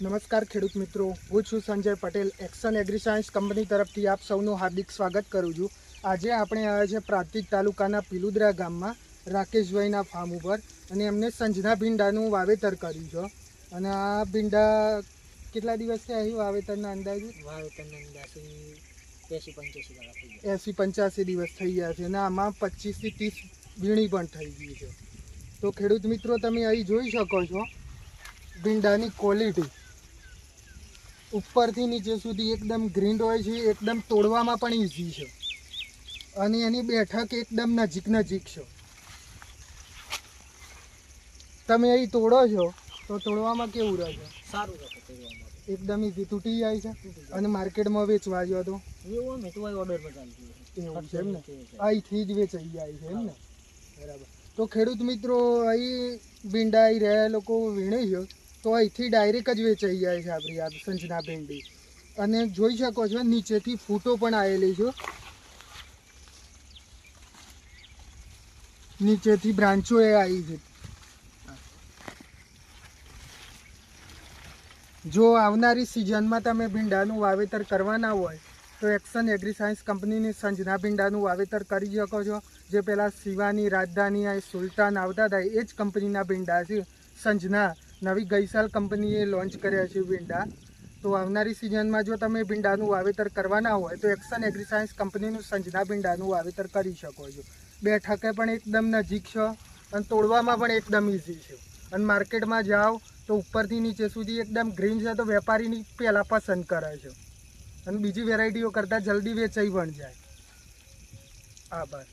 નમસ્કાર ખેડૂત મિત્રો, હું છું Sanjay Patel. Action agri science company તરફથી આપ સૌનું હાર્દિક સ્વાગત કરું છું. આજે આપણે આવ્યા છે પ્રાંતિજ તાલુકાના પિલુદ્રા ગામમાં રાકેશભાઈના ફાર્મ ઉપર, અને એમને સંજના ભીંડાનું વાવેતર કર્યું છે. અને આ ભીંડા કેટલા દિવસથી આવ્યું વાવેતરના અંદાજે? વાવેતરના અંદાજે 80-85 દિવસ થઈ ગયા છે, અને આમાં 25 થી 30 વીણી પણ થઈ ગઈ છે. તો ખેડૂત મિત્રો, તમે અહીં જોઈ શકો છો ભીંડાની ક્વોલિટી ઉપરથી નીચે સુધી એકદમ ગ્રીન હોય છે, એકદમ તોડવામાં પણ ઇઝી છે, અને એની બેઠક એકદમ નજીક છે. તમે અહીં તોડો છો તો તોડવામાં કેવું રહે છે? સારું રહે તોડવામાં, એકદમ ઇઝી તૂટી જાય છે. અને માર્કેટમાં વેચવા જો તો એવું અમે તો ઓર્ડરમાં ચાલતું એવું છે એમ ને, અહીંથી જ વેચાઈ જાય છે એમ ને? બરાબર. તો ખેડૂત મિત્રો, અહીં ભીંડા અહીં રહ્યા લોકો વીણે છે તો અહીંથી ડાયરેક્ટ જ વેચાઈ જાય છે આપણી આ સંજના ભીંડી. અને જોઈ શકો છો નીચેથી ફૂટો પણ આવેલી છે, નીચેથી બ્રાન્ચો એ આવી છે. જો આવનારી સિઝનમાં તમે ભીંડાનું વાવેતર કરવાના હોય તો એક્શન એગ્રી સાયન્સ કંપનીની સંજના ભીંડાનું વાવેતર કરી શકો છો. જે પહેલાં શિવાની, રાજધાની, સુલતાન આવતા હતા એ જ કંપનીના ભીંડા છે. સંજના નવી ગઈ સાલ કંપનીએ લોન્ચ કર્યા છે ભીંડા. તો આવનારી સિઝનમાં જો તમે ભીંડાનું વાવેતર કરવાના હોય તો એક્શન એગ્રી સાયન્સ કંપનીનું સંજના ભીંડાનું વાવેતર કરી શકો છો. બેઠકે પણ એકદમ નજીક છે, અને તોડવામાં પણ એકદમ ઇઝી છે. અને માર્કેટમાં જાઓ તો ઉપરથી નીચે સુધી એકદમ ગ્રીન છે, તો વેપારીની પહેલાં પસંદ કરે છે, અને બીજી વેરાયટીઓ કરતાં જલ્દી વેચાઈ પણ જાય. આભાર.